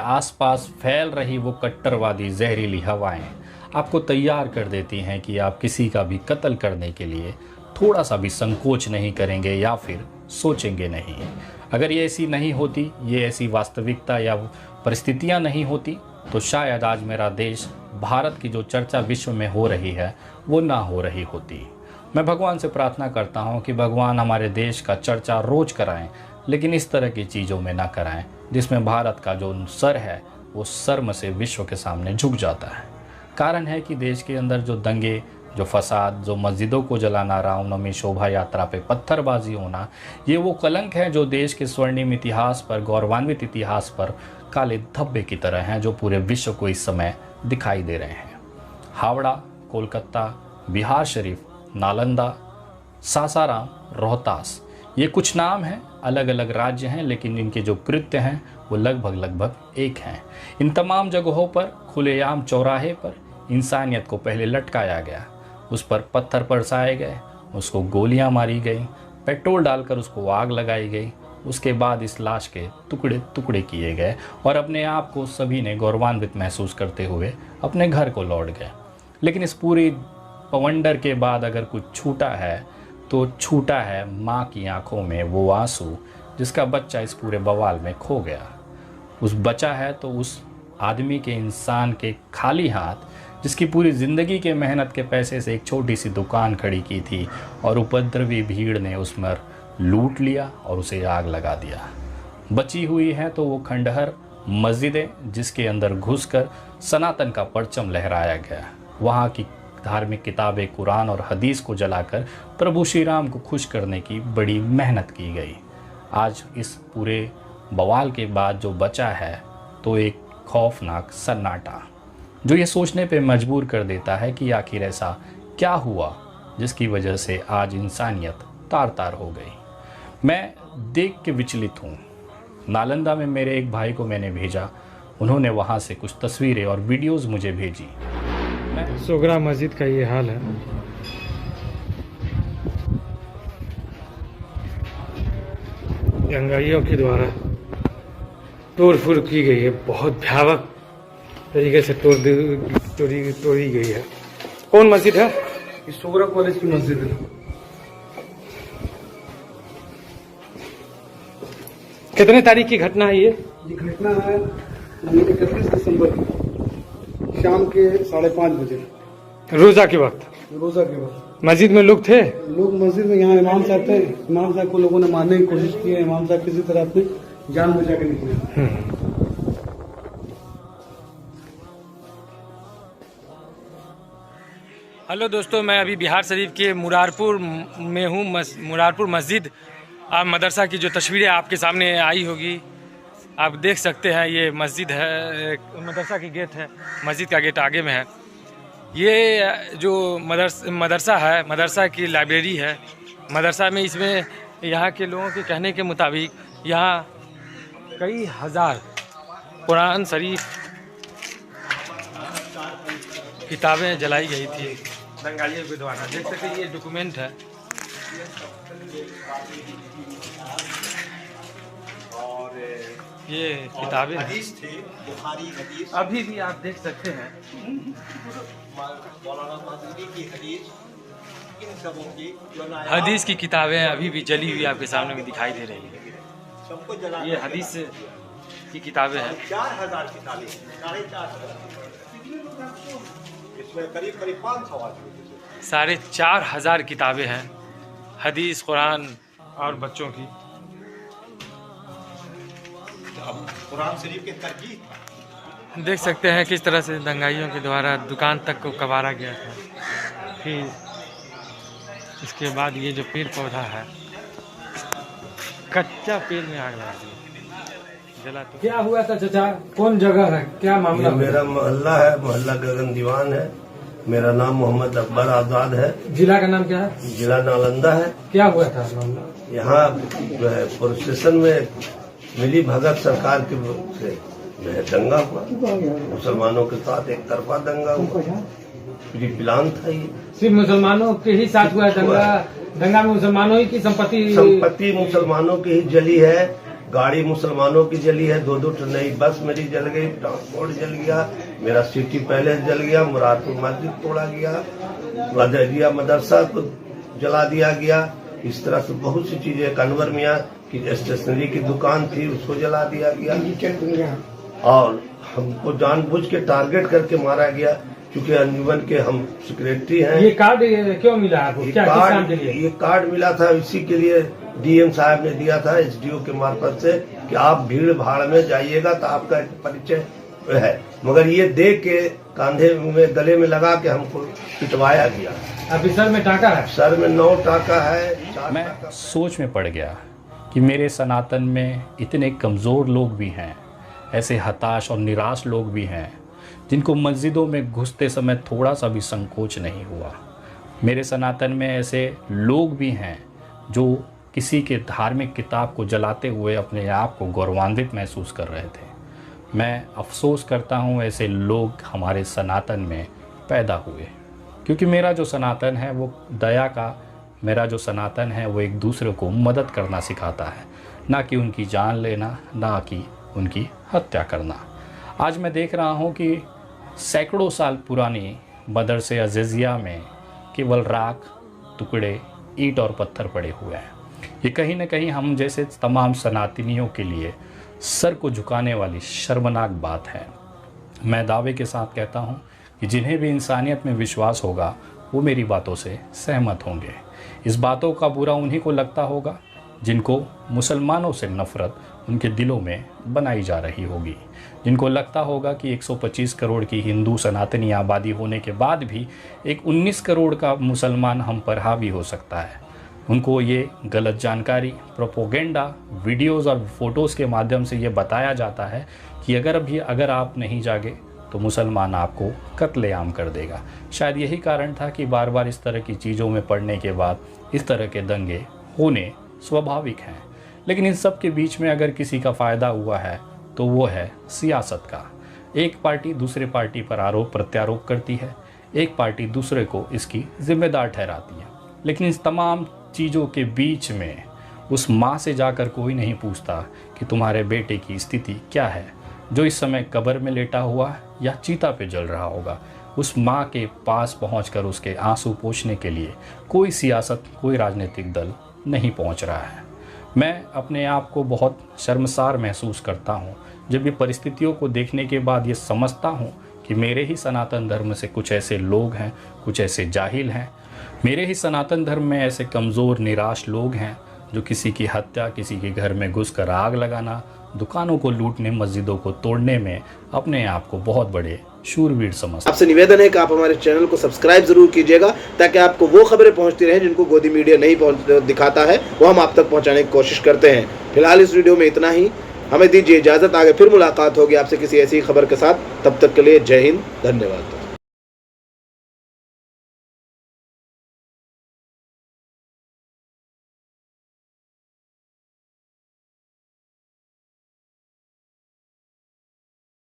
आसपास फैल रही वो कट्टरवादी जहरीली हवाएं आपको तैयार कर देती हैं कि आप किसी का भी कत्ल करने के लिए थोड़ा सा भी संकोच नहीं करेंगे या फिर सोचेंगे नहीं। अगर ये ऐसी नहीं होती, ये ऐसी वास्तविकता या परिस्थितियां नहीं होती, तो शायद आज मेरा देश, भारत की जो चर्चा विश्व में हो रही है वो ना हो रही होती। मैं भगवान से प्रार्थना करता हूँ कि भगवान हमारे देश का चर्चा रोज कराएं, लेकिन इस तरह की चीज़ों में ना कराएं जिसमें भारत का जो सर है वो शर्म से विश्व के सामने झुक जाता है। कारण है कि देश के अंदर जो दंगे, जो फसाद, जो मस्जिदों को जलाना, रामनवमी शोभा यात्रा पे पत्थरबाजी होना, ये वो कलंक है जो देश के स्वर्णिम इतिहास पर, गौरवान्वित इतिहास पर काले धब्बे की तरह हैं, जो पूरे विश्व को इस समय दिखाई दे रहे हैं। हावड़ा, कोलकाता, बिहार शरीफ, नालंदा, सासाराम, रोहतास, ये कुछ नाम हैं, अलग अलग राज्य हैं, लेकिन इनके जो कृत्य हैं वो लगभग एक हैं। इन तमाम जगहों पर खुलेआम चौराहे पर इंसानियत को पहले लटकाया गया, उस पर पत्थर बरसाए गए, उसको गोलियां मारी गई, पेट्रोल डालकर उसको आग लगाई गई, उसके बाद इस लाश के टुकड़े टुकड़े किए गए और अपने आप को सभी ने गौरवान्वित महसूस करते हुए अपने घर को लौट गए। लेकिन इस पूरी पवंडर के बाद अगर कुछ छूटा है तो छूटा है माँ की आंखों में वो आंसू जिसका बच्चा इस पूरे बवाल में खो गया। उस बचा है तो उस आदमी के, इंसान के खाली हाथ, जिसकी पूरी ज़िंदगी के मेहनत के पैसे से एक छोटी सी दुकान खड़ी की थी और उपद्रवी भीड़ ने उसमें लूट लिया और उसे आग लगा दिया। बची हुई है तो वो खंडहर मस्जिदें जिसके अंदर घुसकर सनातन का परचम लहराया गया, वहाँ की धार्मिक किताबें कुरान और हदीस को जलाकर प्रभु श्री राम को खुश करने की बड़ी मेहनत की गई। आज इस पूरे बवाल के बाद जो बचा है तो एक खौफनाक सन्नाटा, जो ये सोचने पे मजबूर कर देता है कि आखिर ऐसा क्या हुआ जिसकी वजह से आज इंसानियत तार तार हो गई। मैं देख के विचलित हूँ। नालंदा में मेरे एक भाई को मैंने भेजा, उन्होंने वहाँ से कुछ तस्वीरें और वीडियोज़ मुझे भेजी। सोगरा मस्जिद का ये हाल है। दंगाइयों के द्वारा तोड़ फोड़ की गई है, बहुत भयावह तरीके से तोड़ी गई है। कौन मस्जिद है? ये सोगरा कॉलेज की मस्जिद है। कितने तारीख की घटना है ये? ये घटना है 31 दिसंबर शाम के 5:30 बजे, रोजा के वक्त। रोजा के वक्त मस्जिद में लोग थे? लोग मस्जिद में, यहाँ इमाम साहब थे। इमाम साहब को लोगों ने मारने की कोशिश की है। इमाम साहब किसी तरह अपनी जान बचा के निकले। हेलो दोस्तों, मैं अभी बिहार शरीफ के मुरारपुर में हूँ। मुरारपुर मस्जिद और मदरसा की जो तस्वीरें आपके सामने आई होगी, आप देख सकते हैं। ये मस्जिद है, मदरसा की गेट है, मस्जिद का गेट आगे में है। ये जो मदरसा है, मदरसा की लाइब्रेरी है। मदरसा में इसमें यहाँ के लोगों के कहने के मुताबिक यहाँ कई हज़ार कुरान शरीफ किताबें जलाई गई थी दंगाइयों के द्वारा। देख सकते हैं, ये डॉक्यूमेंट है। ये किताबें अभी भी आप देख सकते हैं। हदीस की किताबें अभी भी जली हुई आपके सामने में दिखाई दे रही है। ये हदीस की किताबें हैं। 4000 किताबें, 4,500 इसमें करीब 500 4,500 किताबें हैं, हदीस, कुरान और बच्चों की। अब कुरान शरीफ के तरकीब देख सकते हैं किस तरह से दंगाइयों के द्वारा दुकान तक को कबारा गया था। फिर इसके बाद ये जो पेड़ पौधा है, कच्चा पेड़ में आग लगा दिया, जला। तो क्या हुआ था चाचा? कौन जगह है, क्या मामला? मेरा मोहल्ला है, मोहल्ला गगन दीवान है। मेरा नाम मोहम्मद अकबर आजाद है। जिला का नाम क्या है? जिला नालंदा है। क्या हुआ था मामला? यहाँ जो है पुलिस स्टेशन में मिली भगत सरकार के से दंगा हुआ मुसलमानों के साथ, एक तरफा दंगा हुआ, प्री प्लान था ये। सिर्फ मुसलमानों के ही साथ हुआ दंगा? दंगा में मुसलमानों ही की संपत्ति मुसलमानों की ही जली है, गाड़ी मुसलमानों की जली है, 2-2 नई बस मेरी जल गई, ट्रांसपोर्ट जल गया, मेरा सिटी पैलेस जल गया, मुरारपुर मस्जिद तोड़ा गया, मदरसा को जला दिया गया। इस तरह से बहुत सी चीजें, अनवर मियाँ की स्टेशनरी की दुकान थी उसको जला दिया गया, और हमको जानबूझ के टारगेट करके मारा गया। क्योंकि अंजुमन के हम सेक्रेटरी हैं। ये कार्ड क्यों मिला आपको? क्या किस काम के लिए? ये कार्ड मिला था इसी के लिए, डीएम साहब ने दिया था एसडीओ के मार्फत से कि आप भीड़ भाड़ में जाइएगा तो आपका परिचय है, मगर ये देख के कांधे में गले में लगा के हमको पिटवाया गया। अभी सर में टाका है? सर में 9 टाका है। मैं सोच में पड़ गया कि मेरे सनातन में इतने कमज़ोर लोग भी हैं, ऐसे हताश और निराश लोग भी हैं जिनको मस्जिदों में घुसते समय थोड़ा सा भी संकोच नहीं हुआ। मेरे सनातन में ऐसे लोग भी हैं जो किसी के धार्मिक किताब को जलाते हुए अपने आप को गौरवान्वित महसूस कर रहे थे। मैं अफसोस करता हूँ ऐसे लोग हमारे सनातन में पैदा हुए, क्योंकि मेरा जो सनातन है वो दया का, मेरा जो सनातन है वो एक दूसरे को मदद करना सिखाता है, ना कि उनकी जान लेना, ना कि उनकी हत्या करना। आज मैं देख रहा हूँ कि सैकड़ों साल पुरानी मदरसे अज़ीज़िया में केवल राख, टुकड़े, ईंट और पत्थर पड़े हुए हैं। ये कहीं न कहीं हम जैसे तमाम सनातनियों के लिए सर को झुकाने वाली शर्मनाक बात है। मैं दावे के साथ कहता हूँ कि जिन्हें भी इंसानियत में विश्वास होगा वो मेरी बातों से सहमत होंगे। इस बातों का बुरा उन्हीं को लगता होगा जिनको मुसलमानों से नफ़रत उनके दिलों में बनाई जा रही होगी, जिनको लगता होगा कि 125 करोड़ की हिंदू सनातनी आबादी होने के बाद भी एक 19 करोड़ का मुसलमान हम पर हावी हो सकता है। उनको ये गलत जानकारी, प्रोपोगेंडा, वीडियोज़ और फोटोज़ के माध्यम से ये बताया जाता है कि अगर आप नहीं जागे तो मुसलमान आपको कत्लेआम कर देगा। शायद यही कारण था कि बार बार इस तरह की चीज़ों में पड़ने के बाद इस तरह के दंगे होने स्वाभाविक हैं। लेकिन इन सब के बीच में अगर किसी का फ़ायदा हुआ है तो वो है सियासत का। एक पार्टी दूसरे पार्टी पर आरोप प्रत्यारोप करती है, एक पार्टी दूसरे को इसकी जिम्मेदार ठहराती है। लेकिन इस तमाम चीज़ों के बीच में उस माँ से जाकर कोई नहीं पूछता कि तुम्हारे बेटे की स्थिति क्या है, जो इस समय कब्र में लेटा हुआ या चीता पे जल रहा होगा। उस माँ के पास पहुंचकर उसके आंसू पोंछने के लिए कोई सियासत, कोई राजनीतिक दल नहीं पहुंच रहा है। मैं अपने आप को बहुत शर्मसार महसूस करता हूं जब ये परिस्थितियों को देखने के बाद ये समझता हूं कि मेरे ही सनातन धर्म से कुछ ऐसे लोग हैं, कुछ ऐसे जाहिल हैं, मेरे ही सनातन धर्म में ऐसे कमज़ोर निराश लोग हैं जो किसी की हत्या, किसी के घर में घुसकर आग लगाना, दुकानों को लूटने, मस्जिदों को तोड़ने में अपने आप को बहुत बड़े शूरवीर समझते। आपसे निवेदन है कि आप हमारे चैनल को सब्सक्राइब जरूर कीजिएगा ताकि आपको वो खबरें पहुंचती रहें जिनको गोदी मीडिया नहीं दिखाता है, वो हम आप तक पहुंचाने की कोशिश करते हैं। फिलहाल इस वीडियो में इतना ही, हमें दीजिए इजाज़त। आगे फिर मुलाकात होगी आपसे किसी ऐसी खबर के साथ। तब तक के लिए जय हिंद, धन्यवाद।